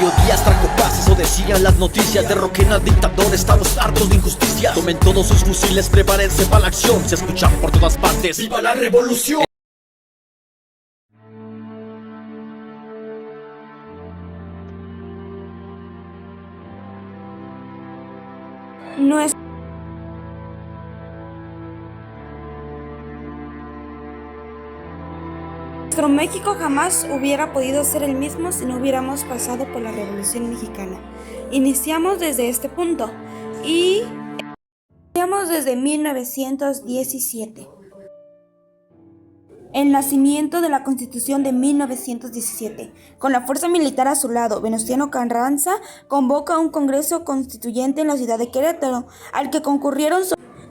Porfirio Díaz trajo paz, eso decían las noticias. Derroquen al dictador, estamos hartos de injusticia. Tomen todos sus fusiles, prepárense para la acción. Se escuchan por todas partes, ¡viva la revolución! Nuestro México jamás hubiera podido ser el mismo si no hubiéramos pasado por la Revolución Mexicana. Iniciamos desde este punto y iniciamos desde 1917. El nacimiento de la Constitución de 1917. Con la fuerza militar a su lado, Venustiano Carranza convoca un Congreso Constituyente en la ciudad de Querétaro, al que concurrieron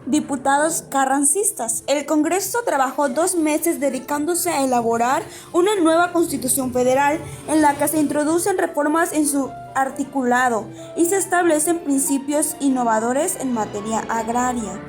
diputados carrancistas. El Congreso trabajó 2 meses dedicándose a elaborar una nueva Constitución Federal en la que se introducen reformas en su articulado y se establecen principios innovadores en materia agraria.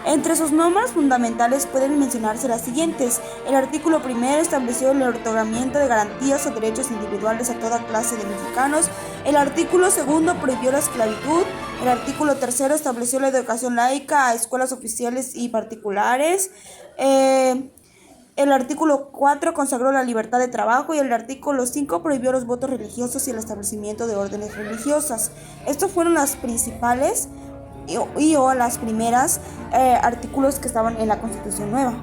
Entre sus normas fundamentales pueden mencionarse las siguientes. El artículo 1 estableció el otorgamiento de garantías o derechos individuales a toda clase de mexicanos. El artículo 2 prohibió la esclavitud. El artículo 3 estableció la educación laica a escuelas oficiales y particulares. El artículo 4 consagró la libertad de trabajo y el artículo 5 prohibió los votos religiosos y el establecimiento de órdenes religiosas. Estos fueron las principales o las primeras artículos que estaban en la Constitución nueva.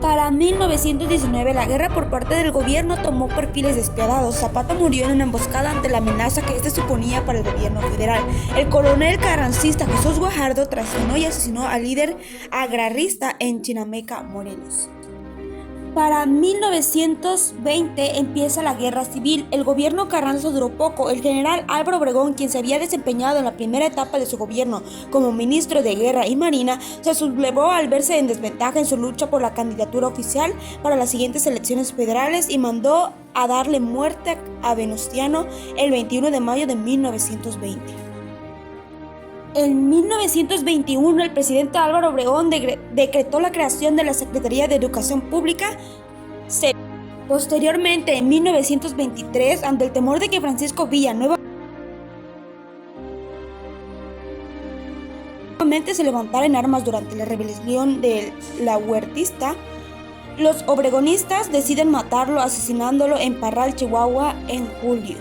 Para 1919, la guerra por parte del gobierno tomó perfiles despiadados. Zapata murió en una emboscada ante la amenaza que este suponía para el gobierno federal. El coronel carrancista Jesús Guajardo traicionó y asesinó al líder agrarista en Chinameca, Morelos. Para 1920 empieza la guerra civil. El gobierno Carranza duró poco. El general Álvaro Obregón, quien se había desempeñado en la primera etapa de su gobierno como ministro de Guerra y Marina, se sublevó al verse en desventaja en su lucha por la candidatura oficial para las siguientes elecciones federales y mandó a darle muerte a Venustiano el 21 de mayo de 1920. En 1921, el presidente Álvaro Obregón decretó la creación de la Secretaría de Educación Pública. Posteriormente, en 1923, ante el temor de que Francisco Villa nuevamente se levantara en armas durante la rebelión de la Huertista, los obregonistas deciden matarlo asesinándolo en Parral, Chihuahua, en julio.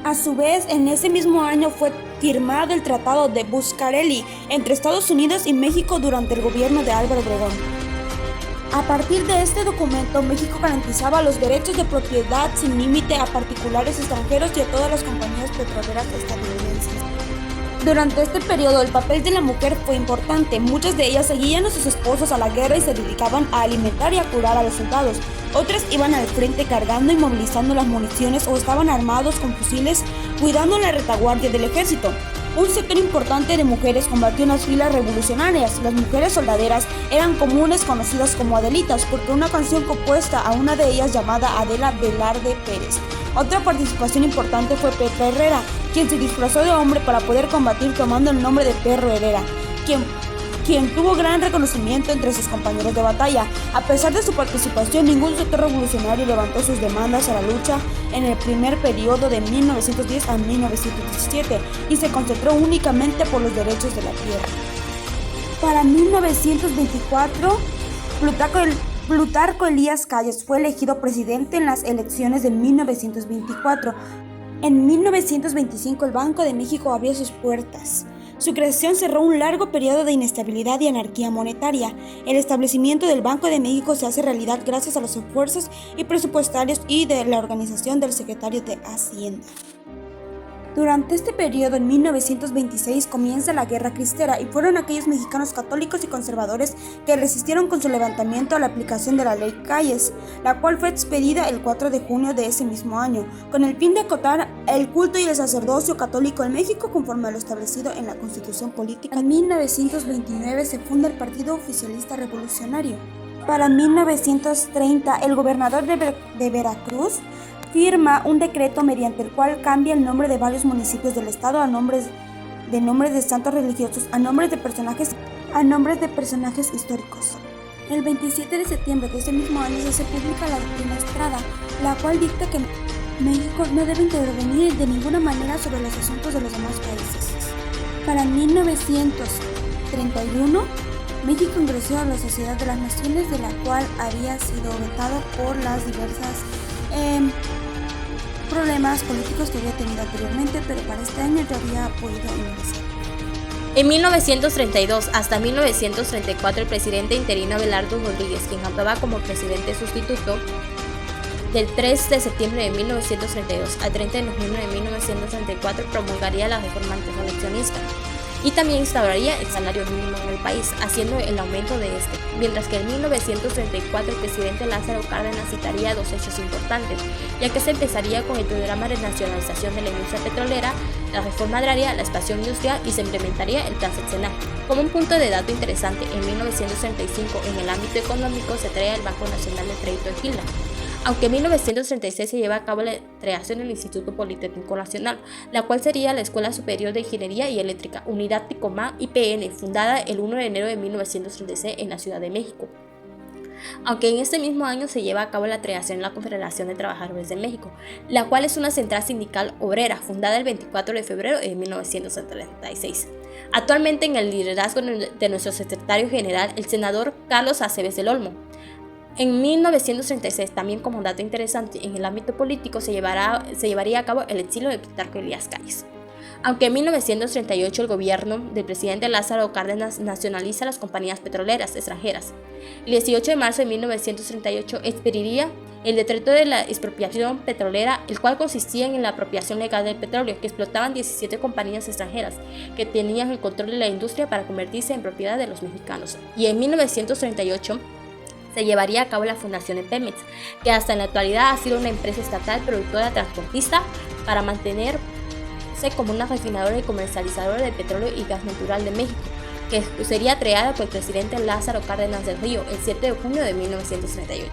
A su vez, en ese mismo año fue firmado el Tratado de Buscarelli entre Estados Unidos y México durante el gobierno de Álvaro Obregón. A partir de este documento, México garantizaba los derechos de propiedad sin límite a particulares extranjeros y a todas las compañías petroleras estadounidenses. Durante este periodo, el papel de la mujer fue importante. Muchas de ellas seguían a sus esposos a la guerra y se dedicaban a alimentar y a curar a los soldados. Otras iban al frente cargando y movilizando las municiones o estaban armados con fusiles cuidando la retaguardia del ejército. Un sector importante de mujeres combatió en las filas revolucionarias. Las mujeres soldaderas eran comunes, conocidas como Adelitas, porque una canción compuesta a una de ellas llamada Adela Velarde Pérez. Otra participación importante fue Petra Herrera, quien se disfrazó de hombre para poder combatir tomando el nombre de Perro Herrera, quien tuvo gran reconocimiento entre sus compañeros de batalla. A pesar de su participación, ningún sector revolucionario levantó sus demandas a la lucha en el primer periodo de 1910 a 1917 y se concentró únicamente por los derechos de la tierra. Para 1924, Plutarco Elías Calles fue elegido presidente en las elecciones de 1924. En 1925, el Banco de México abrió sus puertas. Su creación cerró un largo periodo de inestabilidad y anarquía monetaria. El establecimiento del Banco de México se hace realidad gracias a los esfuerzos presupuestarios y de la organización del secretario de Hacienda. Durante este periodo, en 1926, comienza la Guerra Cristera y fueron aquellos mexicanos católicos y conservadores que resistieron con su levantamiento a la aplicación de la Ley Calles, la cual fue expedida el 4 de junio de ese mismo año, con el fin de acotar el culto y el sacerdocio católico en México conforme a lo establecido en la Constitución Política. En 1929 se funda el Partido Oficialista Revolucionario. Para 1930, el gobernador de Veracruz firma un decreto mediante el cual cambia el nombre de varios municipios del estado a nombres de nombres de santos religiosos a nombres de personajes históricos. El 27 de septiembre de ese mismo año se publica la Doctrina Estrada, la cual dicta que México no debe intervenir de ninguna manera sobre los asuntos de los demás países. Para 1931, México ingresó a la Sociedad de las Naciones, de la cual había sido vetado por las diversas problemas políticos que había tenido anteriormente, pero para este año ya había podido ingresar. En 1932 hasta 1934, el presidente interino Abelardo Rodríguez, quien actuaba como presidente sustituto, del 3 de septiembre de 1932 al 30 de noviembre de 1934, promulgaría la reforma antiseleccionista y también instauraría el salario mínimo en el país, haciendo el aumento de este, mientras que en 1934 el presidente Lázaro Cárdenas citaría dos hechos importantes, ya que se empezaría con el programa de nacionalización de la industria petrolera, la reforma agraria, la expansión industrial y se implementaría el plan sexenal. Como un punto de dato interesante, en 1935 en el ámbito económico se crea el Banco Nacional de Crédito de Gilda, aunque en 1936 se lleva a cabo la creación del Instituto Politécnico Nacional, la cual sería la Escuela Superior de Ingeniería y Eléctrica, Unidad Ticomán IPN, fundada el 1 de enero de 1936 en la Ciudad de México. Aunque en este mismo año se lleva a cabo la creación de la Confederación de Trabajadores de México, la cual es una central sindical obrera fundada el 24 de febrero de 1936. Actualmente en el liderazgo de nuestro secretario general, el senador Carlos Aceves del Olmo. En 1936, también como dato interesante, en el ámbito político se llevaría a cabo el exilio de Plutarco Elías Calles. Aunque en 1938 el gobierno del presidente Lázaro Cárdenas nacionaliza las compañías petroleras extranjeras. El 18 de marzo de 1938 expediría el decreto de la expropiación petrolera, el cual consistía en la apropiación legal del petróleo, que explotaban 17 compañías extranjeras que tenían el control de la industria para convertirse en propiedad de los mexicanos. Y en 1938 se llevaría a cabo la fundación de Pemex, que hasta en la actualidad ha sido una empresa estatal productora transportista para mantenerse como una refinadora y comercializadora de petróleo y gas natural de México, que sería creada por el presidente Lázaro Cárdenas del Río el 7 de junio de 1938.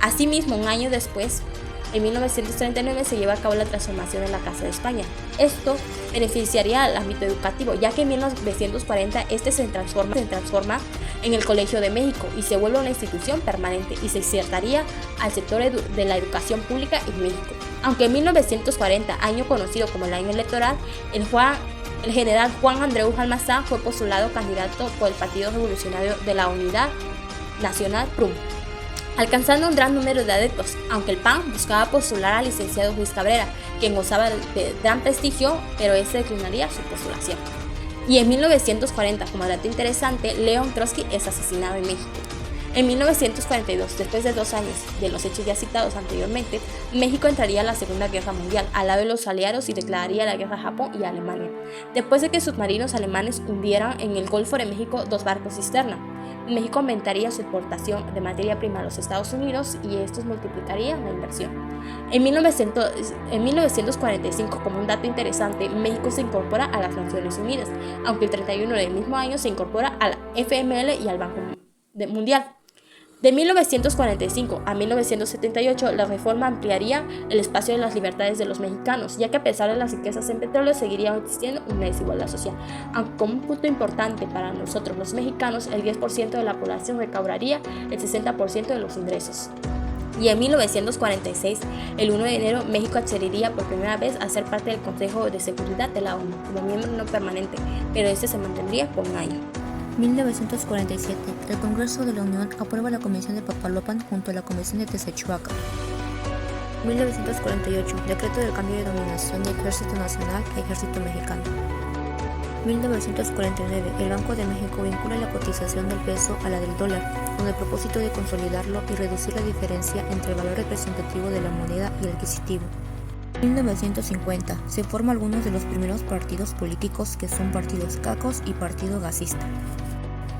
Asimismo, un año después, en 1939 se lleva a cabo la transformación de la Casa de España. Esto beneficiaría al ámbito educativo, ya que en 1940 este se transforma en el Colegio de México y se vuelve una institución permanente y se insertaría al sector de la educación pública en México. Aunque en 1940, año conocido como el año electoral, el general Juan Andreu Almazán fue postulado candidato por el Partido Revolucionario de la Unidad Nacional PRUM, alcanzando un gran número de adeptos, aunque el PAN buscaba postular al licenciado Luis Cabrera, quien gozaba de gran prestigio, pero este declinaría su postulación. Y en 1940, como dato interesante, León Trotsky es asesinado en México. En 1942, después de 2 años de los hechos ya citados anteriormente, México entraría a la Segunda Guerra Mundial al lado de los aliados y declararía la guerra a Japón y a Alemania, después de que submarinos alemanes hundieran en el Golfo de México 2 barcos cisterna. México aumentaría su exportación de materia prima a los Estados Unidos y estos multiplicarían la inversión. En 1945, como un dato interesante, México se incorpora a las Naciones Unidas, aunque el 31 del mismo año se incorpora a la FML y al Banco Mundial. De 1945 a 1978, la reforma ampliaría el espacio de las libertades de los mexicanos, ya que a pesar de las riquezas en petróleo seguiría existiendo una desigualdad social. Aunque como un punto importante para nosotros los mexicanos, el 10% de la población recaudaría el 60% de los ingresos. Y en 1946, el 1 de enero, México accedería por primera vez a ser parte del Consejo de Seguridad de la ONU como miembro no permanente, pero este se mantendría por un año. 1947, el Congreso de la Unión aprueba la Convención de Papaloapan junto a la Convención de Texcoco. 1948, decreto del cambio de denominación de Ejército Nacional a Ejército Mexicano. 1949, el Banco de México vincula la cotización del peso a la del dólar, con el propósito de consolidarlo y reducir la diferencia entre el valor representativo de la moneda y el adquisitivo. 1950, se forman algunos de los primeros partidos políticos que son partidos cacos y partido gasista.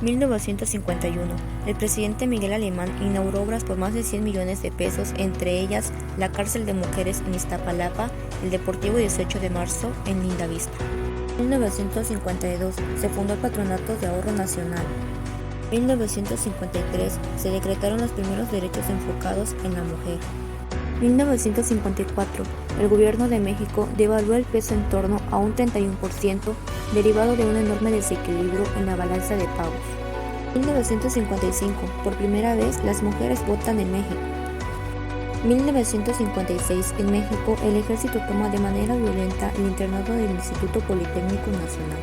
1951, el presidente Miguel Alemán inauguró obras por más de 100 millones de pesos, entre ellas la cárcel de mujeres en Iztapalapa, el Deportivo 18 de marzo en Lindavista. 1952, se fundó el Patronato de Ahorro Nacional. 1953, se decretaron los primeros derechos enfocados en la mujer. 1954. El gobierno de México devaluó el peso en torno a un 31%, derivado de un enorme desequilibrio en la balanza de pagos. 1955. Por primera vez, las mujeres votan en México. 1956. En México, el ejército toma de manera violenta el internado del Instituto Politécnico Nacional.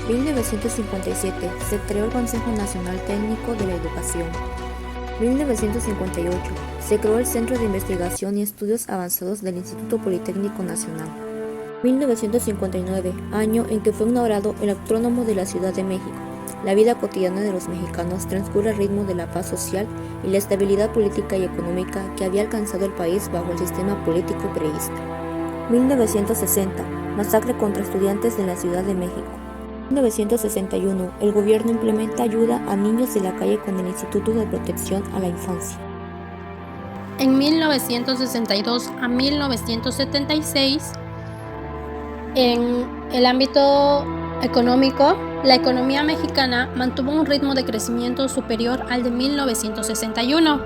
1957. Se creó el Consejo Nacional Técnico de la Educación. 1958. Se creó el Centro de Investigación y Estudios Avanzados del Instituto Politécnico Nacional. 1959. Año en que fue inaugurado el Autódromo de la Ciudad de México. La vida cotidiana de los mexicanos transcurre al ritmo de la paz social y la estabilidad política y económica que había alcanzado el país bajo el sistema político priista. 1960. Masacre contra estudiantes en la Ciudad de México. 1961. El gobierno implementa ayuda a niños de la calle con el Instituto de Protección a la Infancia. En 1962 a 1976, en el ámbito económico, la economía mexicana mantuvo un ritmo de crecimiento superior al de 1961.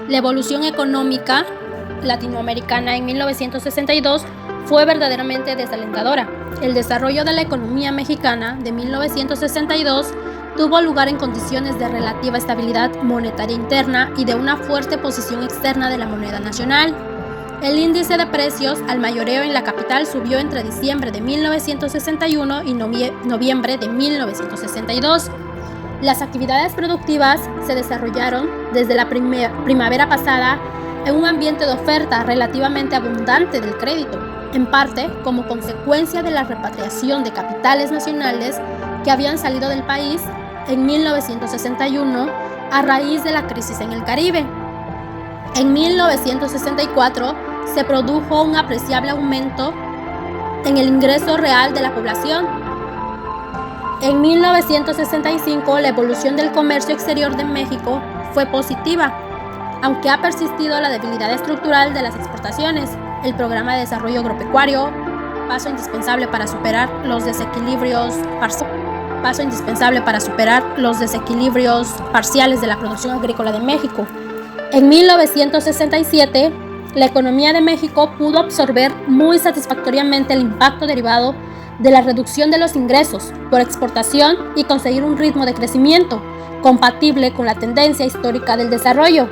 La evolución económica latinoamericana en 1962 fue verdaderamente desalentadora. El desarrollo de la economía mexicana de 1962 tuvo lugar en condiciones de relativa estabilidad monetaria interna y de una fuerte posición externa de la moneda nacional. El índice de precios al mayoreo en la capital subió entre diciembre de 1961 y noviembre de 1962. Las actividades productivas se desarrollaron desde la primavera pasada en un ambiente de oferta relativamente abundante del crédito, en parte como consecuencia de la repatriación de capitales nacionales que habían salido del país en 1961 a raíz de la crisis en el Caribe. En 1964 se produjo un apreciable aumento en el ingreso real de la población. En 1965 la evolución del comercio exterior de México fue positiva, aunque ha persistido la debilidad estructural de las exportaciones. El programa de desarrollo agropecuario, paso indispensable para superar los desequilibrios parciales de la producción agrícola de México. En 1967, la economía de México pudo absorber muy satisfactoriamente el impacto derivado de la reducción de los ingresos por exportación y conseguir un ritmo de crecimiento compatible con la tendencia histórica del desarrollo.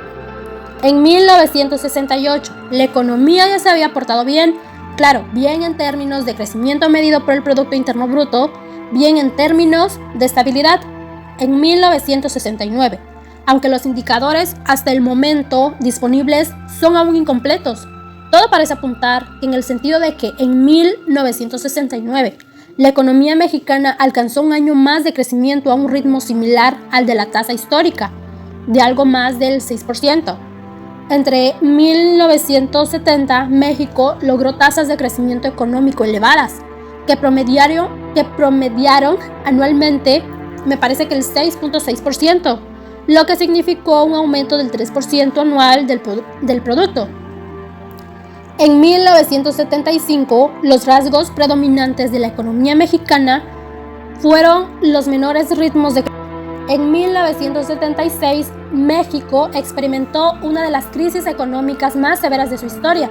En 1968, la economía ya se había portado bien, claro, bien en términos de crecimiento medido por el Producto Interno Bruto, bien en términos de estabilidad. En 1969, aunque los indicadores hasta el momento disponibles son aún incompletos, todo parece apuntar en el sentido de que en 1969 la economía mexicana alcanzó un año más de crecimiento a un ritmo similar al de la tasa histórica, de algo más del 6%. Entre 1970, México logró tasas de crecimiento económico elevadas, que promediaron anualmente, me parece que el 6.6%, lo que significó un aumento del 3% anual del producto. En 1975, los rasgos predominantes de la economía mexicana fueron los menores ritmos de crecimiento. En 1976, México experimentó una de las crisis económicas más severas de su historia.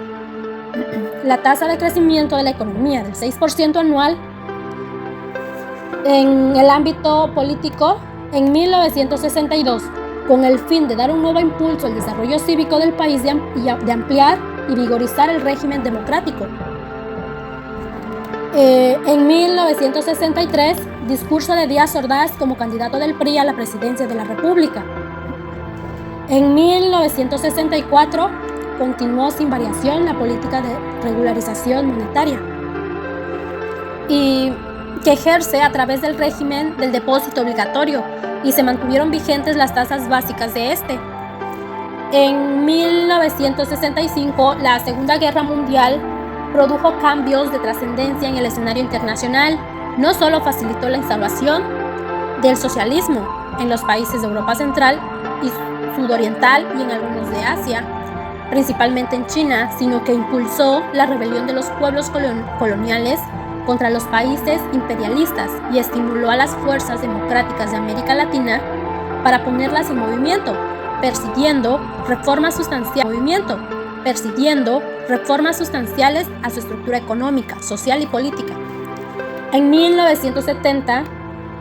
La tasa de crecimiento de la economía del 6% anual. En el ámbito político, en 1962, con el fin de dar un nuevo impulso al desarrollo cívico del país de ampliar y vigorizar el régimen democrático. En 1963, discurso de Díaz Ordaz como candidato del PRI a la presidencia de la República. En 1964, continuó sin variación la política de regularización monetaria y que ejerce a través del régimen del depósito obligatorio, y se mantuvieron vigentes las tasas básicas de este. En 1965, la Segunda Guerra Mundial produjo cambios de trascendencia en el escenario internacional. No solo facilitó la instauración del socialismo en los países de Europa Central y Sudoriental y en algunos de Asia, principalmente en China, sino que impulsó la rebelión de los pueblos coloniales contra los países imperialistas y estimuló a las fuerzas democráticas de América Latina para ponerlas en movimiento, persiguiendo reformas sustanciales. persiguiendo reformas sustanciales a su estructura económica, social y política. En 1970,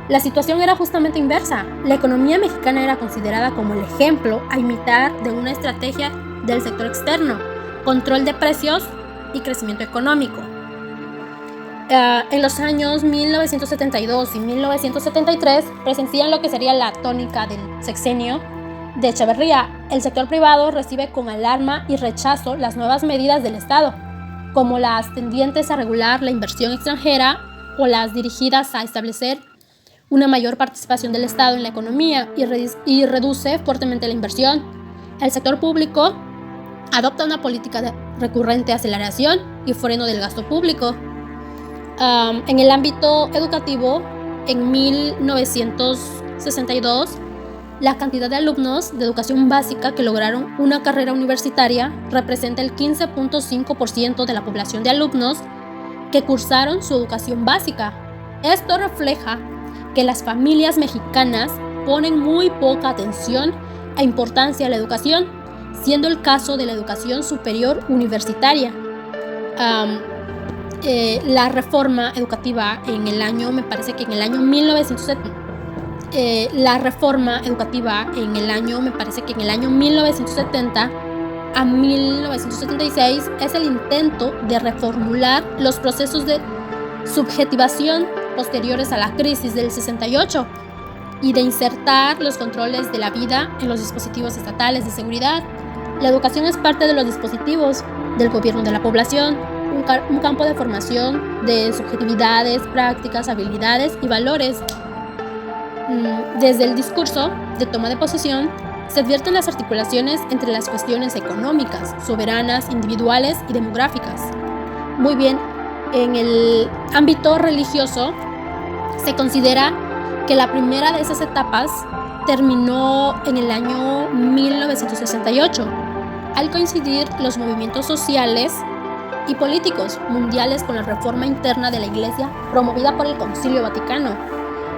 la situación era justamente inversa. La economía mexicana era considerada como el ejemplo a imitar de una estrategia del sector externo, control de precios y crecimiento económico. En los años 1972 y 1973 presencian lo que sería la tónica del sexenio de Echeverría. El sector privado recibe con alarma y rechazo las nuevas medidas del Estado, como las tendientes a regular la inversión extranjera o las dirigidas a establecer una mayor participación del Estado en la economía y reduce fuertemente la inversión. El sector público adopta una política de recurrente aceleración y freno del gasto público. En el ámbito educativo, en 1962, la cantidad de alumnos de educación básica que lograron una carrera universitaria representa el 15.5% de la población de alumnos que cursaron su educación básica. Esto refleja que las familias mexicanas ponen muy poca atención e importancia a la educación, siendo el caso de la educación superior universitaria. La reforma educativa en el año, me parece que en el año 1970, la reforma educativa en el año, me parece que en el año 1970 a 1976 es el intento de reformular los procesos de subjetivación posteriores a la crisis del 68 y de insertar los controles de la vida en los dispositivos estatales de seguridad. La educación es parte de los dispositivos del gobierno de la población, un campo de formación de subjetividades, prácticas, habilidades y valores. Desde el discurso de toma de posesión se advierten las articulaciones entre las cuestiones económicas, soberanas, individuales y demográficas. Muy bien, en el ámbito religioso se considera que la primera de esas etapas terminó en el año 1968, al coincidir los movimientos sociales y políticos mundiales con la reforma interna de la Iglesia promovida por el Concilio Vaticano.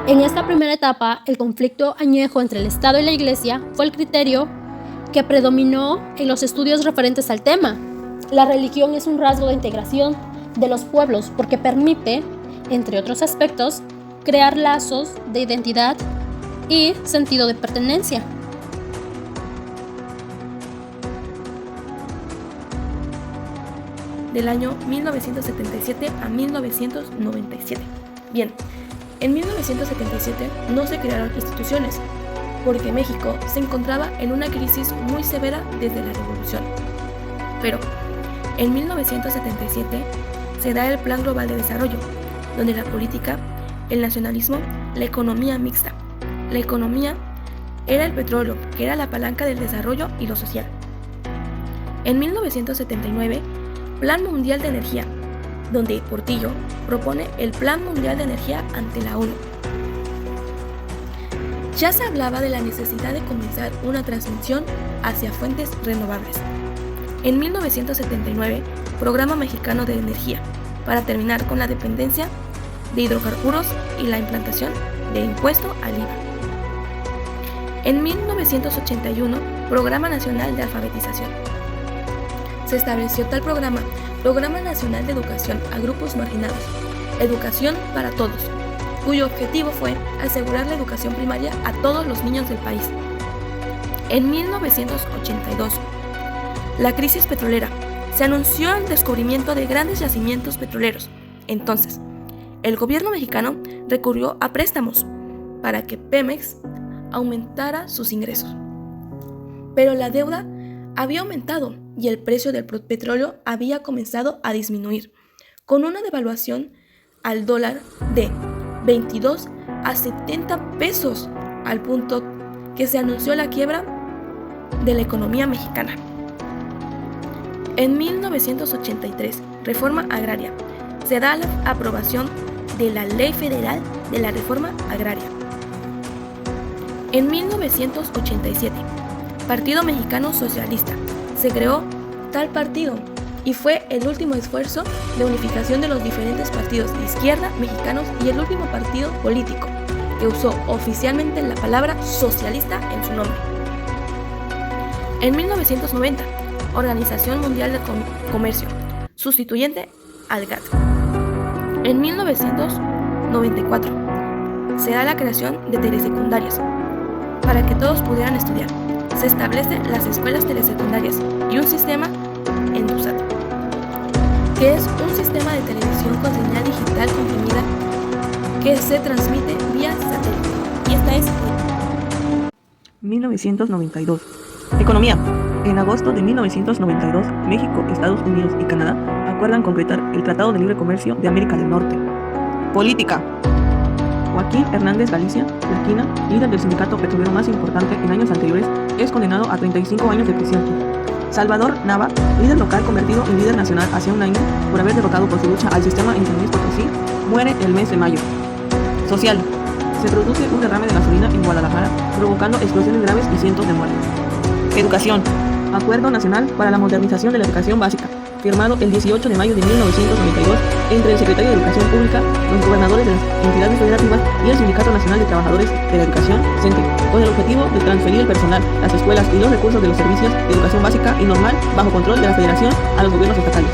En esta primera etapa, el conflicto añejo entre el Estado y la Iglesia fue el criterio que predominó en los estudios referentes al tema. La religión es un rasgo de integración de los pueblos porque permite, entre otros aspectos, crear lazos de identidad y sentido de pertenencia. Del año 1977 a 1997. Bien, en 1977 no se crearon instituciones, porque México se encontraba en una crisis muy severa desde la Revolución. Pero en 1977 se da el Plan Global de Desarrollo, donde la política, el nacionalismo, la economía mixta. La economía era el petróleo, que era la palanca del desarrollo y lo social. En 1979, Plan Mundial de Energía, donde Portillo propone el Plan Mundial de Energía ante la ONU. Ya se hablaba de la necesidad de comenzar una transición hacia fuentes renovables. En 1979, Programa Mexicano de Energía, para terminar con la dependencia de hidrocarburos y la implantación del impuesto al IVA. En 1981, Programa Nacional de Alfabetización. Se estableció tal programa, Programa Nacional de Educación a Grupos Marginados, Educación para Todos, cuyo objetivo fue asegurar la educación primaria a todos los niños del país. En 1982, la crisis petrolera, se anunció el descubrimiento de grandes yacimientos petroleros. Entonces, el gobierno mexicano recurrió a préstamos para que Pemex aumentara sus ingresos. Pero la deuda había aumentado y el precio del petróleo había comenzado a disminuir, con una devaluación al dólar de 22 a 70 pesos, al punto que se anunció la quiebra de la economía mexicana. En 1983, Reforma Agraria, se da la aprobación de la Ley Federal de la Reforma Agraria. En 1987, Partido Mexicano Socialista, se creó tal partido y fue el último esfuerzo de unificación de los diferentes partidos de izquierda mexicanos y el último partido político que usó oficialmente la palabra socialista en su nombre. En 1990, Organización Mundial de Comercio, sustituyente al GATT. En 1994 se da la creación de telesecundarias para que todos pudieran estudiar. Se establecen las escuelas telesecundarias y un sistema ENDUSAT, que es un sistema de televisión con señal digital comprimida que se transmite vía satélite. Y esta es 1992. Economía. En agosto de 1992, México, Estados Unidos y Canadá acuerdan concretar el Tratado de Libre Comercio de América del Norte. Política. Joaquín Hernández Galicia, Laquina, líder del sindicato petrolero más importante en años anteriores, es condenado a 35 años de prisión. Salvador Nava, líder local convertido en líder nacional hace un año por haber derrotado por su lucha al sistema en San Luis Potosí, muere el mes de mayo. Social. Se produce un derrame de gasolina en Guadalajara, provocando explosiones graves y cientos de muertos. Educación. Acuerdo Nacional para la Modernización de la Educación Básica, firmado el 18 de mayo de 1992 entre el Secretario de Educación Pública, los gobernadores de las entidades federativas y el Sindicato Nacional de Trabajadores de la Educación, CENTE, con el objetivo de transferir el personal, las escuelas y los recursos de los servicios de educación básica y normal bajo control de la Federación a los gobiernos estatales.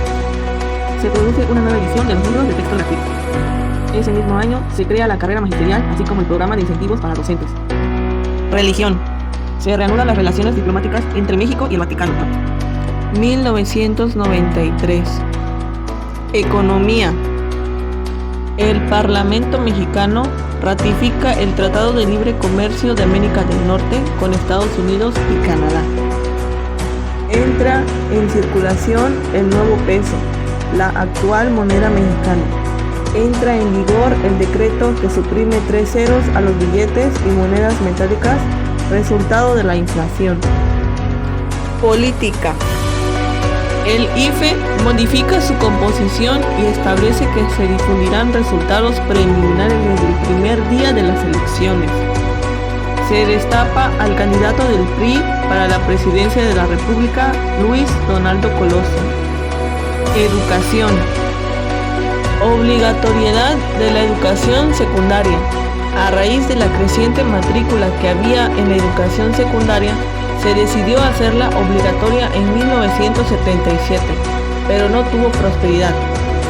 Se produce una nueva edición de los libros de texto gratuito. Ese mismo año se crea la carrera magisterial, así como el programa de incentivos para docentes. Religión. Se reanudan las relaciones diplomáticas entre México y el Vaticano. 1993. Economía. El Parlamento mexicano ratifica el Tratado de Libre Comercio de América del Norte con Estados Unidos y Canadá. Entra en circulación el nuevo peso, la actual moneda mexicana. Entra en vigor el decreto que suprime 3 ceros a los billetes y monedas metálicas, resultado de la inflación. Política. El IFE modifica su composición y establece que se difundirán resultados preliminares desde el primer día de las elecciones. Se destapa al candidato del PRI para la presidencia de la República, Luis Donaldo Colosio. Educación. Obligatoriedad de la educación secundaria. A raíz de la creciente matrícula que había en la educación secundaria, se decidió hacerla obligatoria en 1977, pero no tuvo prosperidad.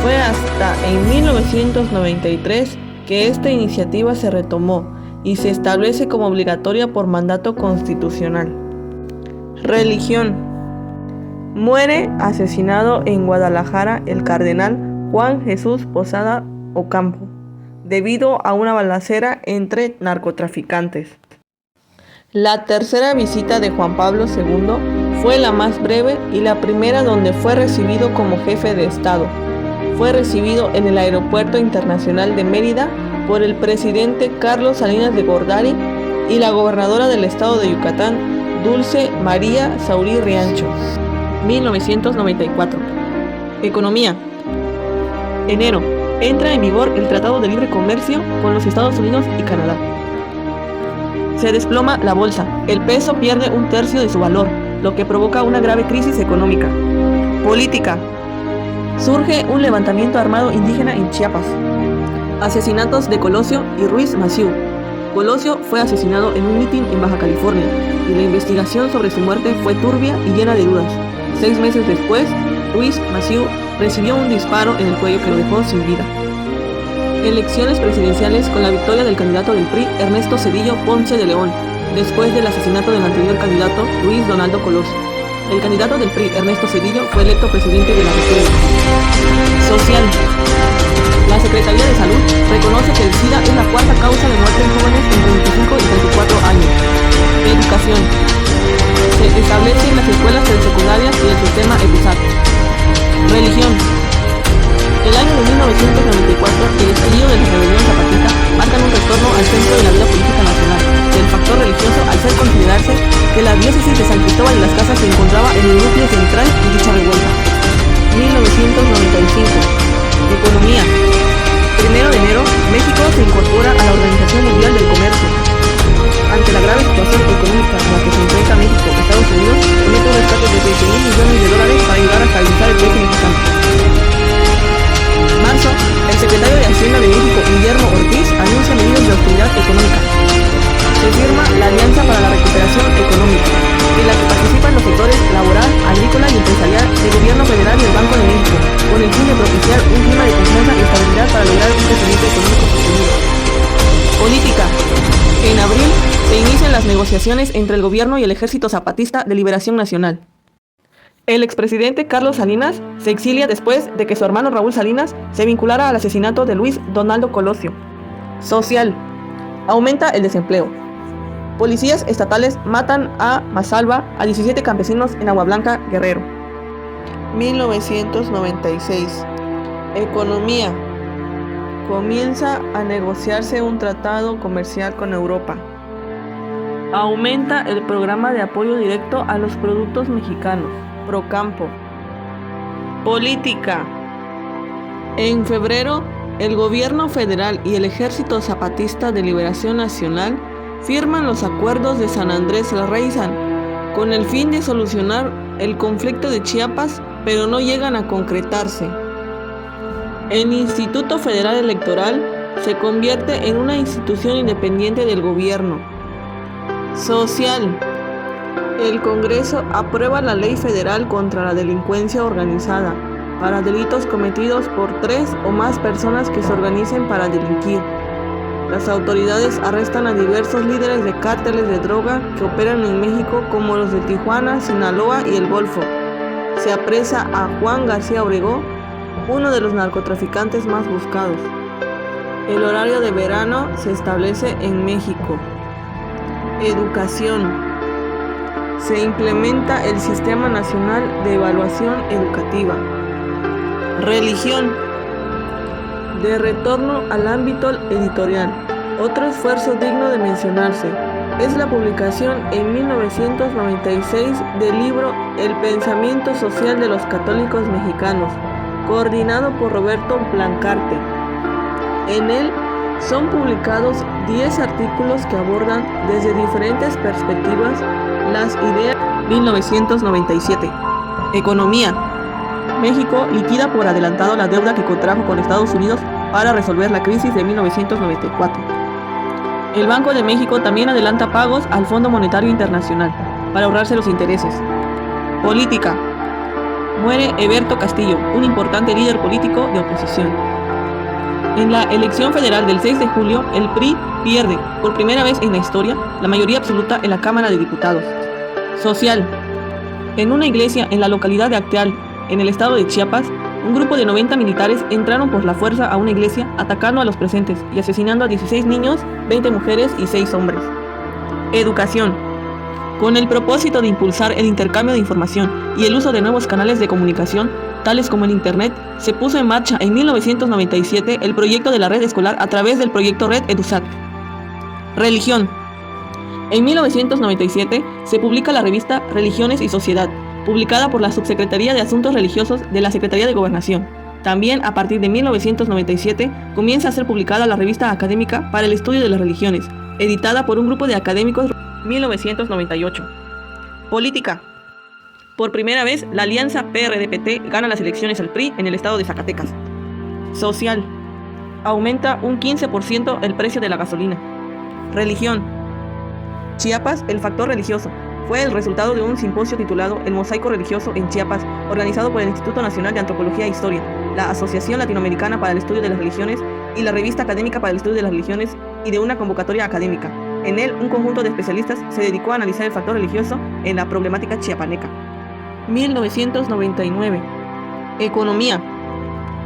Fue hasta en 1993 que esta iniciativa se retomó y se establece como obligatoria por mandato constitucional. Religión. Muere asesinado en Guadalajara el cardenal Juan Jesús Posada Ocampo, debido a una balacera entre narcotraficantes. La tercera visita de Juan Pablo II fue la más breve y la primera donde fue recibido como jefe de Estado. Fue recibido en el Aeropuerto Internacional de Mérida por el presidente Carlos Salinas de Gortari y la gobernadora del estado de Yucatán, Dulce María Saurí Riancho. 1994. Economía. Enero. Entra en vigor el Tratado de Libre Comercio con los Estados Unidos y Canadá. Se desploma la bolsa. El peso pierde 1/3 de su valor, lo que provoca una grave crisis económica. Política. Surge un levantamiento armado indígena en Chiapas. Asesinatos de Colosio y Ruiz Massieu. Colosio fue asesinado en un mitin en Baja California y la investigación sobre su muerte fue turbia y llena de dudas. 6 meses después, Ruiz Massieu recibió un disparo en el cuello que lo dejó sin vida. Elecciones presidenciales con la victoria del candidato del PRI, Ernesto Zedillo Ponce de León, después del asesinato del anterior candidato, Luis Donaldo Colosio. El candidato del PRI, Ernesto Zedillo, fue electo presidente de la República. Social. La Secretaría de Salud reconoce que el SIDA es la 4ª causa de muerte en jóvenes entre 25 y 34 años. Educación. Se establecen las escuelas telesecundarias y el sistema EDUSAT. Religión. El año de 1994, el estallido de la rebelión zapatista marcan un retorno al centro de la vida política nacional del factor religioso, al ser considerarse que la diócesis de San Cristóbal de las Casas se encontraba en el núcleo central de dicha revuelta. 1995. Economía. 1 de enero, México se incorpora a la Organización Mundial del Comercio. Ante la grave situación económica en la que se enfrenta México, Estados Unidos promete un rescate de $20.000 millones para ayudar a estabilizar el peso mexicano. Marzo, el secretario de Hacienda de México, Guillermo Ortiz, anuncia medidas de austeridad económica. Se firma la Alianza para la Recuperación Económica. en la que participan los sectores laboral, agrícola y empresarial, el gobierno federal y el Banco de México, con el fin de propiciar un clima de confianza y estabilidad para lograr un crecimiento económico sostenido. Política. En abril se inician las negociaciones entre el gobierno y el Ejército Zapatista de Liberación Nacional. El expresidente Carlos Salinas se exilia después de que su hermano Raúl Salinas se vinculara al asesinato de Luis Donaldo Colosio. Social. Aumenta el desempleo. Policías estatales matan a mansalva a 17 campesinos en Agua Blanca, Guerrero. 1996. Economía. Comienza a negociarse un tratado comercial con Europa. Aumenta el programa de apoyo directo a los productos mexicanos, Procampo. Política. En febrero, el gobierno federal y el Ejército Zapatista de Liberación Nacional firman los acuerdos de San Andrés Larraizán con el fin de solucionar el conflicto de Chiapas, pero no llegan a concretarse. El Instituto Federal Electoral se convierte en una institución independiente del gobierno. Social. El Congreso aprueba la Ley Federal contra la Delincuencia Organizada para delitos cometidos por 3 o más personas que se organicen para delinquir. Las autoridades arrestan a diversos líderes de cárteles de droga que operan en México, como los de Tijuana, Sinaloa y el Golfo. Se apresa a Juan García Obregón, uno de los narcotraficantes más buscados. El horario de verano se establece en México. Educación. Se implementa el Sistema Nacional de Evaluación Educativa. Religión. De retorno al ámbito editorial, otro esfuerzo digno de mencionarse es la publicación en 1996 del libro El pensamiento social de los católicos mexicanos, coordinado por Roberto Blancarte. En él son publicados 10 artículos que abordan desde diferentes perspectivas las ideas. 1997. Economía. México liquida por adelantado la deuda que contrajo con Estados Unidos para resolver la crisis de 1994. El Banco de México también adelanta pagos al Fondo Monetario Internacional para ahorrarse los intereses. Política. Muere Heberto Castillo, un importante líder político de oposición. En la elección federal del 6 de julio, el PRI pierde, por primera vez en la historia, la mayoría absoluta en la Cámara de Diputados. Social. En una iglesia en la localidad de Acteal, en el estado de Chiapas, un grupo de 90 militares entraron por la fuerza a una iglesia, atacando a los presentes y asesinando a 16 niños, 20 mujeres y 6 hombres. Educación. Con el propósito de impulsar el intercambio de información y el uso de nuevos canales de comunicación, tales como el Internet, se puso en marcha en 1997 el proyecto de la red escolar a través del proyecto Red EduSat. Religión. En 1997 se publica la revista Religiones y Sociedad, publicada por la Subsecretaría de Asuntos Religiosos de la Secretaría de Gobernación. También, a partir de 1997, comienza a ser publicada la revista académica para el estudio de las religiones, editada por un grupo de académicos. 1998. Política. Por primera vez, la alianza PRD-PT gana las elecciones al PRI en el estado de Zacatecas. Social. Aumenta un 15% el precio de la gasolina. Religión. Chiapas, el factor religioso. Fue el resultado de un simposio titulado El mosaico religioso en Chiapas, organizado por el Instituto Nacional de Antropología e Historia, la Asociación Latinoamericana para el Estudio de las Religiones y la Revista Académica para el Estudio de las Religiones, y de una convocatoria académica. En él, un conjunto de especialistas se dedicó a analizar el factor religioso en la problemática chiapaneca. 1999. Economía.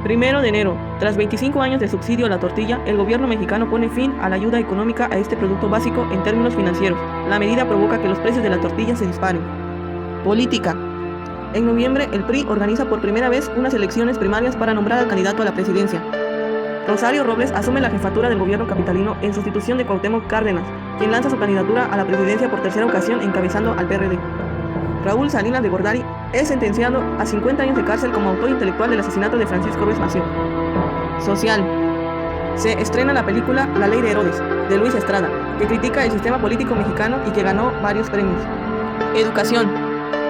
1 de enero. Tras 25 años de subsidio a la tortilla, el gobierno mexicano pone fin a la ayuda económica a este producto básico en términos financieros. La medida provoca que los precios de la tortilla se disparen. Política. En noviembre, el PRI organiza por primera vez unas elecciones primarias para nombrar al candidato a la presidencia. Rosario Robles asume la jefatura del gobierno capitalino en sustitución de Cuauhtémoc Cárdenas, quien lanza su candidatura a la presidencia por tercera ocasión encabezando al PRD. Raúl Salinas de Gortari es sentenciado a 50 años de cárcel como autor intelectual del asesinato de Francisco Ruiz Massieu. Social. Se estrena la película La Ley de Herodes, de Luis Estrada, que critica el sistema político mexicano y que ganó varios premios. Educación.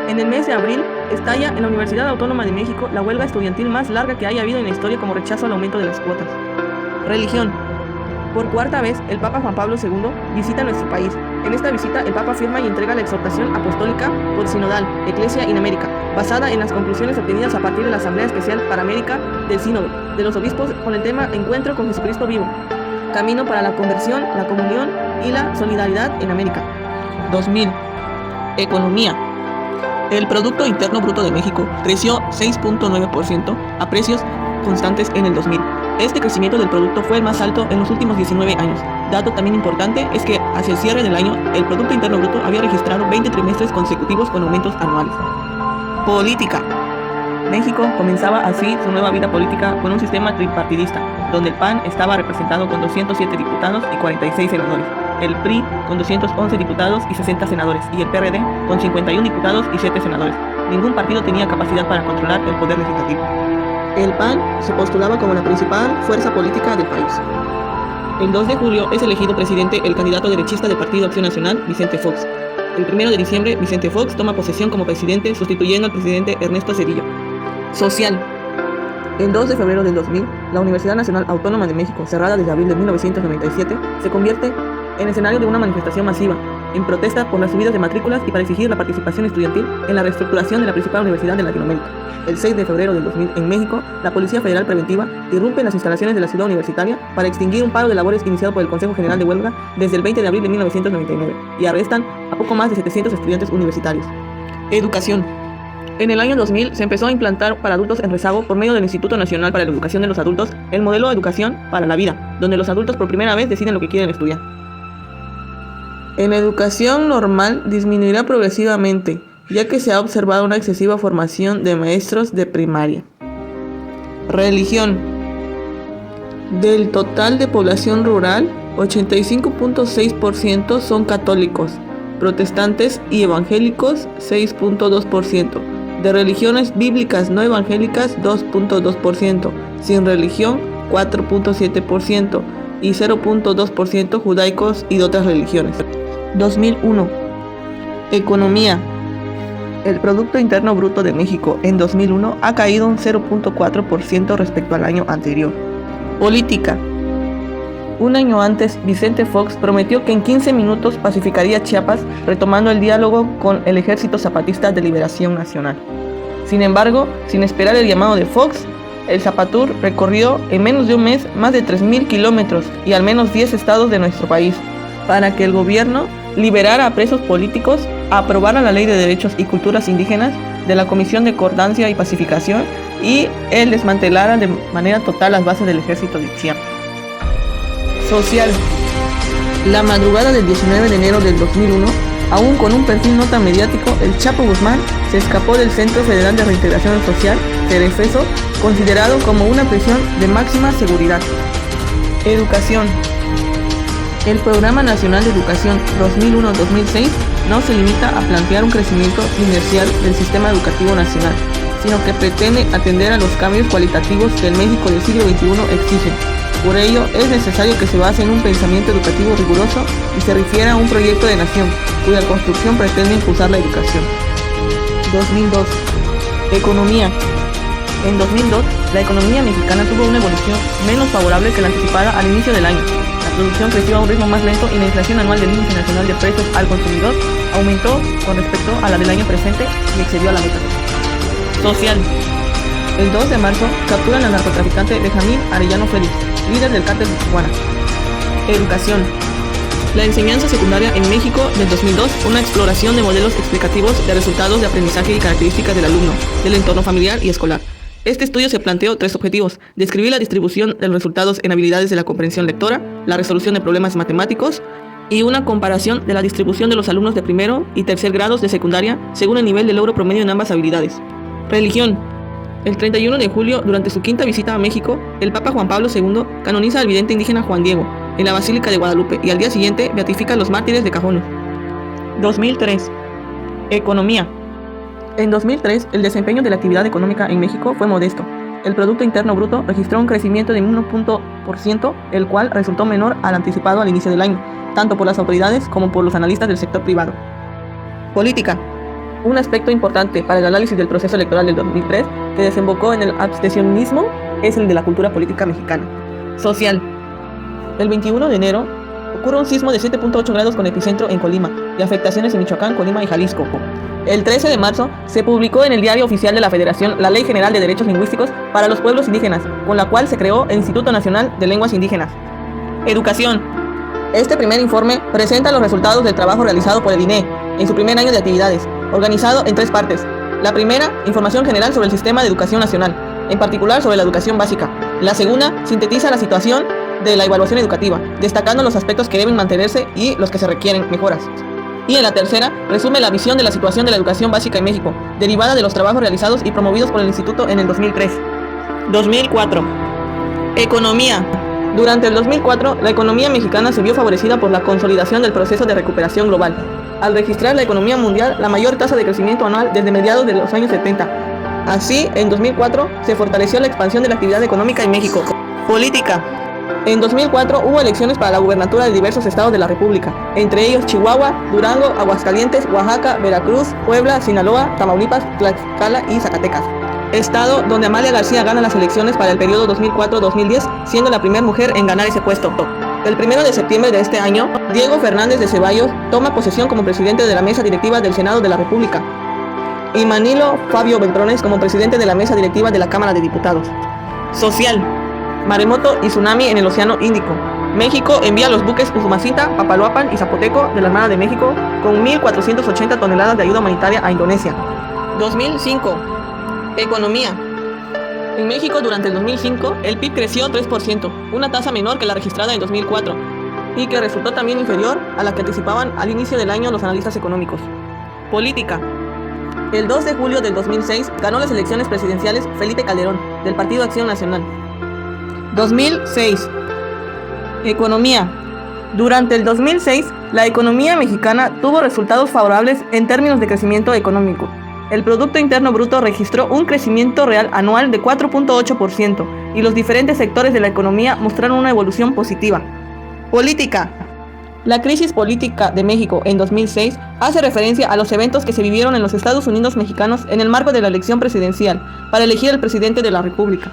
En el mes de abril, estalla en la Universidad Autónoma de México la huelga estudiantil más larga que haya habido en la historia como rechazo al aumento de las cuotas. Religión. Por cuarta vez, el Papa Juan Pablo II visita nuestro país. En esta visita, el Papa firma y entrega la exhortación apostólica por sinodal, Ecclesia in America, basada en las conclusiones obtenidas a partir de la Asamblea Especial para América del Sínodo de los Obispos con el tema Encuentro con Jesucristo Vivo, camino para la conversión, la comunión y la solidaridad en América. 2000. Economía. El Producto Interno Bruto de México creció 6.9% a precios constantes en el 2000. Este crecimiento del producto fue el más alto en los últimos 19 años. Dato también importante es que hacia el cierre del año, el Producto Interno Bruto había registrado 20 trimestres consecutivos con aumentos anuales. Política. México comenzaba así su nueva vida política con un sistema tripartidista, donde el PAN estaba representado con 207 diputados y 46 senadores, el PRI con 211 diputados y 60 senadores, y el PRD con 51 diputados y 7 senadores. Ningún partido tenía capacidad para controlar el poder legislativo. El PAN se postulaba como la principal fuerza política del país. El 2 de julio es elegido presidente el candidato derechista del Partido Acción Nacional, Vicente Fox. El 1 de diciembre, Vicente Fox toma posesión como presidente, sustituyendo al presidente Ernesto Zedillo. Social. El 2 de febrero del 2000, la Universidad Nacional Autónoma de México, cerrada desde abril de 1997, se convierte en escenario de una manifestación masiva, en protesta por las subidas de matrículas y para exigir la participación estudiantil en la reestructuración de la principal universidad de Latinoamérica. El 6 de febrero del 2000, en México, la Policía Federal Preventiva irrumpe en las instalaciones de la ciudad universitaria para extinguir un paro de labores iniciado por el Consejo General de Huelga desde el 20 de abril de 1999 y arrestan a poco más de 700 estudiantes universitarios. Educación. En el año 2000 se empezó a implantar para adultos en rezago por medio del Instituto Nacional para la Educación de los Adultos el modelo de educación para la vida, donde los adultos por primera vez deciden lo que quieren estudiar. En la educación normal disminuirá progresivamente, ya que se ha observado una excesiva formación de maestros de primaria. Religión. Del total de población rural, 85.6% son católicos, protestantes y evangélicos 6.2%, de religiones bíblicas no evangélicas 2.2%, sin religión 4.7% y 0.2% judaicos y de otras religiones. 2001. Economía. El Producto Interno Bruto de México en 2001 ha caído un 0.4% respecto al año anterior. Política. Un año antes, Vicente Fox prometió que en 15 minutos pacificaría Chiapas, retomando el diálogo con el Ejército Zapatista de Liberación Nacional. Sin embargo, sin esperar el llamado de Fox, el Zapatur recorrió en menos de un mes más de 3.000 kilómetros y al menos 10 estados de nuestro país, para que el gobierno liberara a presos políticos, aprobara la Ley de Derechos y Culturas Indígenas de la Comisión de Concordancia y Pacificación y él desmantelara de manera total las bases del ejército de Chiapas. Social. La madrugada del 19 de enero del 2001, aún con un perfil no tan mediático, el Chapo Guzmán se escapó del Centro Federal de Reintegración Social, CEREFESO, considerado como una prisión de máxima seguridad. Educación. El Programa Nacional de Educación 2001-2006 no se limita a plantear un crecimiento inercial del sistema educativo nacional, sino que pretende atender a los cambios cualitativos que el México del siglo XXI exige. Por ello, es necesario que se base en un pensamiento educativo riguroso y se refiera a un proyecto de nación, cuya construcción pretende impulsar la educación. 2002. Economía. En 2002, la economía mexicana tuvo una evolución menos favorable que la anticipada al inicio del año. La producción creció a un ritmo más lento y la inflación anual del Índice Nacional de Precios al Consumidor aumentó con respecto a la del año presente y excedió a la meta. Social. El 2 de marzo capturan al narcotraficante Benjamín Arellano Félix, líder del cártel de Tijuana. Educación. La enseñanza secundaria en México del 2002, una exploración de modelos explicativos de resultados de aprendizaje y características del alumno, del entorno familiar y escolar. Este estudio se planteó 3 objetivos: describir la distribución de los resultados en habilidades de la comprensión lectora, la resolución de problemas matemáticos y una comparación de la distribución de los alumnos de primero y tercer grados de secundaria según el nivel de logro promedio en ambas habilidades. Religión. El 31 de julio, durante su 5ª visita a México, el Papa Juan Pablo II canoniza al vidente indígena Juan Diego en la Basílica de Guadalupe y al día siguiente beatifica a los mártires de Cajonos. 2003. Economía. En 2003, el desempeño de la actividad económica en México fue modesto. El Producto Interno Bruto registró un crecimiento de 1%, el cual resultó menor al anticipado al inicio del año, tanto por las autoridades como por los analistas del sector privado. Política. Un aspecto importante para el análisis del proceso electoral del 2003, que desembocó en el abstencionismo, es el de la cultura política mexicana. Social. El 21 de enero ocurre un sismo de 7.8 grados con epicentro en Colima y afectaciones en Michoacán, Colima y Jalisco. El 13 de marzo se publicó en el Diario Oficial de la Federación la Ley General de Derechos Lingüísticos para los Pueblos Indígenas, con la cual se creó el Instituto Nacional de Lenguas Indígenas. Educación. Este primer informe presenta los resultados del trabajo realizado por el INEE en su primer año de actividades, organizado en 3 partes. La primera, información general sobre el sistema de educación nacional, en particular sobre la educación básica. La segunda, sintetiza la situación de la evaluación educativa, destacando los aspectos que deben mantenerse y los que se requieren mejoras. Y en la tercera, resume la visión de la situación de la educación básica en México, derivada de los trabajos realizados y promovidos por el Instituto en el 2003. 2004. Economía. Durante el 2004, la economía mexicana se vio favorecida por la consolidación del proceso de recuperación global, al registrar la economía mundial la mayor tasa de crecimiento anual desde mediados de los años 70. Así, en 2004, se fortaleció la expansión de la actividad económica en México. Política. En 2004 hubo elecciones para la gubernatura de diversos estados de la República, entre ellos Chihuahua, Durango, Aguascalientes, Oaxaca, Veracruz, Puebla, Sinaloa, Tamaulipas, Tlaxcala y Zacatecas. Estado donde Amalia García gana las elecciones para el periodo 2004-2010, siendo la primera mujer en ganar ese puesto. El 1 de septiembre de este año, Diego Fernández de Ceballos toma posesión como presidente de la mesa directiva del Senado de la República y Manilo Fabio Beltrones como presidente de la mesa directiva de la Cámara de Diputados. Social. Maremoto y tsunami en el Océano Índico. México envía los buques Usumacinta, Papaloapan y Zapoteco de la Armada de México con 1.480 toneladas de ayuda humanitaria a Indonesia. 2005. Economía. En México durante el 2005 el PIB creció 3%, una tasa menor que la registrada en 2004 y que resultó también inferior a la que anticipaban al inicio del año los analistas económicos. Política. El 2 de julio del 2006 ganó las elecciones presidenciales Felipe Calderón, del Partido Acción Nacional. 2006. Economía. Durante el 2006, la economía mexicana tuvo resultados favorables en términos de crecimiento económico. El Producto Interno Bruto registró un crecimiento real anual de 4.8% y los diferentes sectores de la economía mostraron una evolución positiva. Política. La crisis política de México en 2006 hace referencia a los eventos que se vivieron en los Estados Unidos mexicanos en el marco de la elección presidencial para elegir al presidente de la República.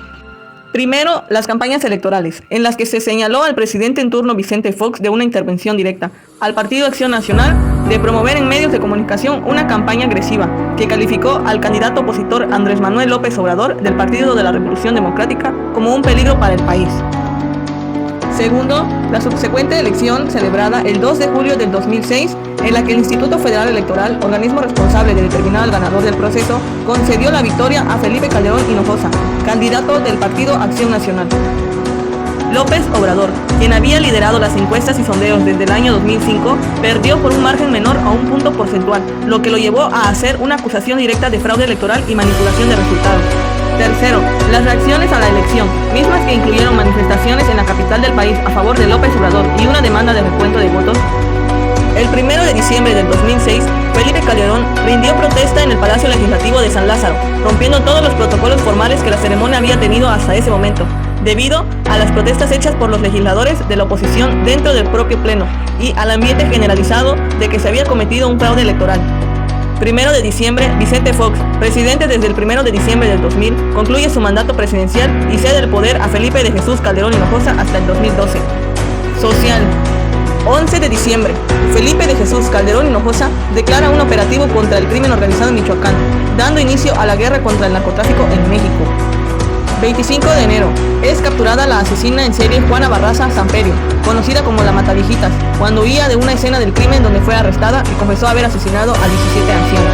Primero, las campañas electorales, en las que se señaló al presidente en turno Vicente Fox de una intervención directa, al Partido Acción Nacional de promover en medios de comunicación una campaña agresiva que calificó al candidato opositor Andrés Manuel López Obrador del Partido de la Revolución Democrática como un peligro para el país. Segundo, la subsecuente elección celebrada el 2 de julio del 2006, en la que el Instituto Federal Electoral, organismo responsable de determinar al ganador del proceso, concedió la victoria a Felipe Calderón Hinojosa, candidato del Partido Acción Nacional. López Obrador, quien había liderado las encuestas y sondeos desde el año 2005, perdió por un margen menor a un punto porcentual, lo que lo llevó a hacer una acusación directa de fraude electoral y manipulación de resultados. Tercero, las reacciones a la elección, mismas que incluyeron manifestaciones en la capital del país a favor de López Obrador y una demanda de recuento de votos. El 1 de diciembre del 2006, Felipe Calderón rindió protesta en el Palacio Legislativo de San Lázaro, rompiendo todos los protocolos formales que la ceremonia había tenido hasta ese momento, debido a las protestas hechas por los legisladores de la oposición dentro del propio pleno y al ambiente generalizado de que se había cometido un fraude electoral. 1 de diciembre, Vicente Fox, presidente desde el 1 de diciembre del 2000, concluye su mandato presidencial y cede el poder a Felipe de Jesús Calderón Hinojosa hasta el 2012. Social. 11 de diciembre, Felipe de Jesús Calderón Hinojosa declara un operativo contra el crimen organizado en Michoacán, dando inicio a la guerra contra el narcotráfico en México. 25 de enero, es capturada la asesina en serie Juana Barraza Samperio, conocida como la Mataviejitas, cuando huía de una escena del crimen donde fue arrestada y confesó haber asesinado a 17 ancianos.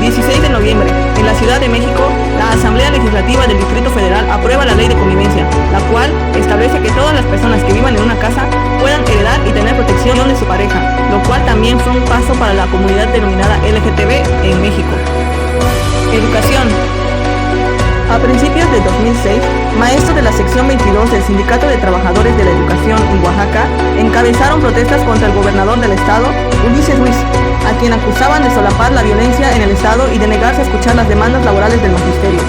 16 de noviembre, en la Ciudad de México, la Asamblea Legislativa del Distrito Federal aprueba la Ley de Convivencia, la cual establece que todas las personas que vivan en una casa puedan heredar y tener protección de su pareja, lo cual también fue un paso para la comunidad denominada LGTB en México. Educación. A principios de 2006, maestros de la sección 22 del Sindicato de Trabajadores de la Educación en Oaxaca encabezaron protestas contra el gobernador del estado, Ulises Ruiz, a quien acusaban de solapar la violencia en el estado y de negarse a escuchar las demandas laborales del magisterio.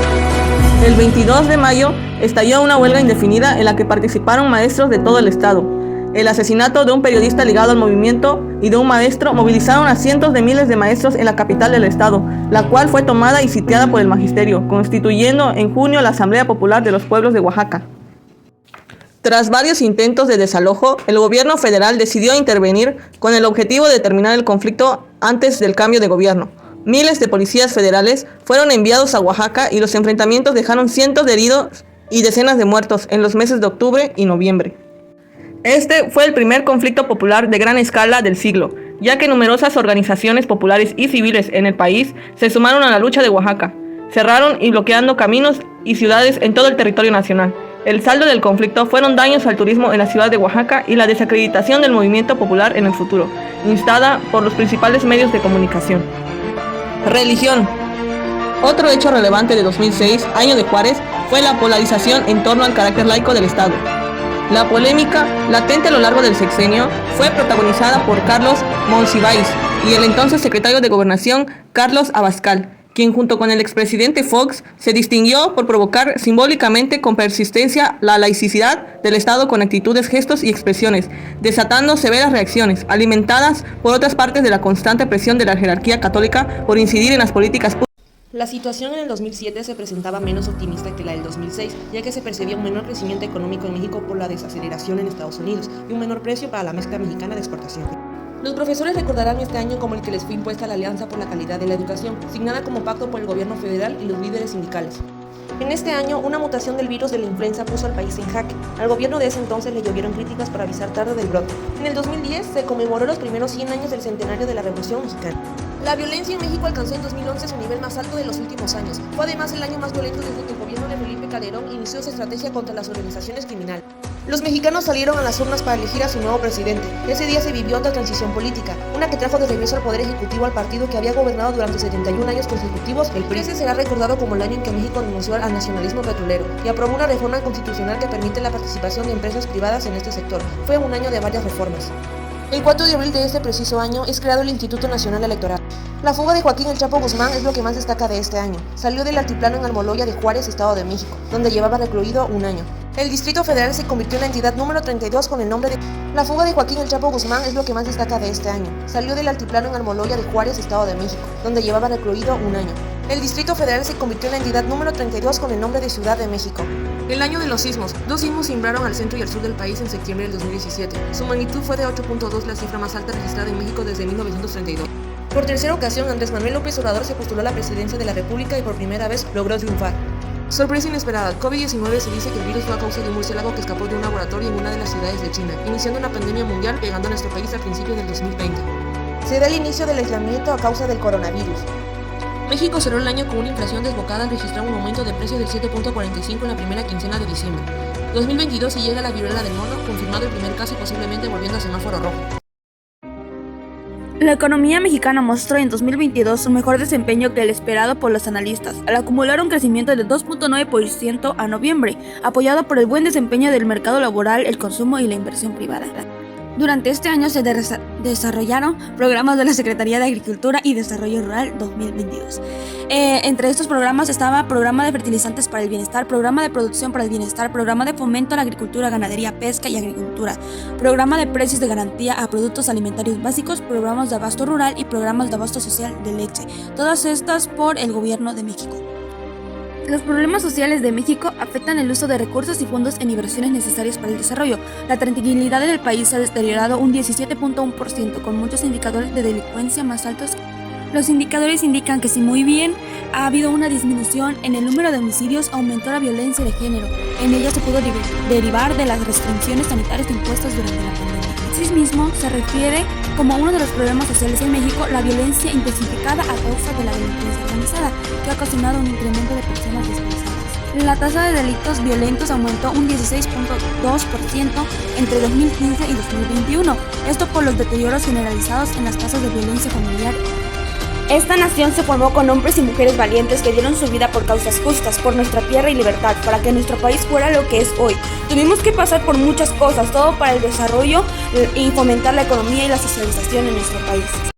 El 22 de mayo estalló una huelga indefinida en la que participaron maestros de todo el estado. El asesinato de un periodista ligado al movimiento y de un maestro movilizaron a cientos de miles de maestros en la capital del estado, la cual fue tomada y sitiada por el magisterio, constituyendo en junio la Asamblea Popular de los Pueblos de Oaxaca. Tras varios intentos de desalojo, el gobierno federal decidió intervenir con el objetivo de terminar el conflicto antes del cambio de gobierno. Miles de policías federales fueron enviados a Oaxaca y los enfrentamientos dejaron cientos de heridos y decenas de muertos en los meses de octubre y noviembre. Este fue el primer conflicto popular de gran escala del siglo, ya que numerosas organizaciones populares y civiles en el país se sumaron a la lucha de Oaxaca. Cerraron y bloqueando caminos y ciudades en todo el territorio nacional. El saldo del conflicto fueron daños al turismo en la ciudad de Oaxaca y la desacreditación del movimiento popular en el futuro, instada por los principales medios de comunicación. Religión. Otro hecho relevante de 2006, año de Juárez, fue la polarización en torno al carácter laico del Estado. La polémica, latente a lo largo del sexenio, fue protagonizada por Carlos Monsiváis y el entonces secretario de Gobernación, Carlos Abascal, quien junto con el expresidente Fox se distinguió por provocar simbólicamente con persistencia la laicidad del Estado con actitudes, gestos y expresiones, desatando severas reacciones, alimentadas por otras partes de la constante presión de la jerarquía católica por incidir en las políticas públicas. La situación en el 2007 se presentaba menos optimista que la del 2006, ya que se percibía un menor crecimiento económico en México por la desaceleración en Estados Unidos y un menor precio para la mezcla mexicana de exportación. Los profesores recordarán este año como el que les fue impuesta la Alianza por la Calidad de la Educación, signada como pacto por el gobierno federal y los líderes sindicales. En este año, una mutación del virus de la influenza puso al país en jaque. Al gobierno de ese entonces le llovieron críticas por avisar tarde del brote. En el 2010 se conmemoró los primeros 100 años del centenario de la Revolución Mexicana. La violencia en México alcanzó en 2011 su nivel más alto de los últimos años. Fue además el año más violento desde que el gobierno de Felipe Calderón inició su estrategia contra las organizaciones criminales. Los mexicanos salieron a las urnas para elegir a su nuevo presidente. Ese día se vivió otra transición política, una que trajo de regreso al poder ejecutivo al partido que había gobernado durante 71 años consecutivos, el PRI. Ese será recordado como el año en que México renunció al nacionalismo petrolero y aprobó una reforma constitucional que permite la participación de empresas privadas en este sector. Fue un año de varias reformas. El 4 de abril de este preciso año es creado el Instituto Nacional Electoral. La fuga de Joaquín El Chapo Guzmán es lo que más destaca de este año. Salió del altiplano en Almoloya de Juárez, Estado de México, donde llevaba recluido un año. El Distrito Federal se convirtió en la entidad número 32 con el nombre de... La fuga de Joaquín El Chapo Guzmán es lo que más destaca de este año. Salió del altiplano en Almoloya de Juárez, Estado de México, donde llevaba recluido un año. El Distrito Federal se convirtió en la entidad número 32 con el nombre de Ciudad de México. El año de los sismos. 2 sismos cimbraron al centro y al sur del país en septiembre del 2017. Su magnitud fue de 8.2, la cifra más alta registrada en México desde 1932. Por tercera ocasión, Andrés Manuel López Obrador se postuló a la presidencia de la República y por primera vez logró triunfar. Sorpresa inesperada. COVID-19 se dice que el virus fue a causa de un murciélago que escapó de un laboratorio en una de las ciudades de China, iniciando una pandemia mundial pegando a nuestro país al principio del 2020. Se da el inicio del aislamiento a causa del coronavirus. México cerró el año con una inflación desbocada al registrar un aumento de precios del 7.45 en la primera quincena de diciembre. 2022 y llega la viruela del mono, confirmado el primer caso y posiblemente volviendo a semáforo rojo. La economía mexicana mostró en 2022 su mejor desempeño que el esperado por los analistas, al acumular un crecimiento de 2.9% a noviembre, apoyado por el buen desempeño del mercado laboral, el consumo y la inversión privada. Durante este año se desarrollaron programas de la Secretaría de Agricultura y Desarrollo Rural 2022. Entre estos programas estaba Programa de Fertilizantes para el Bienestar, Programa de Producción para el Bienestar, Programa de Fomento a la Agricultura, Ganadería, Pesca y Agricultura, Programa de Precios de Garantía a Productos Alimentarios Básicos, Programas de Abasto Rural y Programas de Abasto Social de Leche, todas estas por el Gobierno de México. Los problemas sociales de México afectan el uso de recursos y fondos en inversiones necesarias para el desarrollo. La tranquilidad del país se ha deteriorado un 17.1%, con muchos indicadores de delincuencia más altos. Los indicadores indican que si muy bien ha habido una disminución en el número de homicidios, aumentó la violencia de género. En ella se pudo derivar de las restricciones sanitarias impuestas durante la pandemia. Asimismo, se refiere como uno de los problemas sociales en México la violencia intensificada a causa de la delincuencia organizada, que ha ocasionado un incremento de personas desplazadas. La tasa de delitos violentos aumentó un 16.2% entre 2015 y 2021, esto por los deterioros generalizados en las tasas de violencia familiar. Esta nación se formó con hombres y mujeres valientes que dieron su vida por causas justas, por nuestra tierra y libertad, para que nuestro país fuera lo que es hoy. Tuvimos que pasar por muchas cosas, todo para el desarrollo y fomentar la economía y la socialización en nuestro país.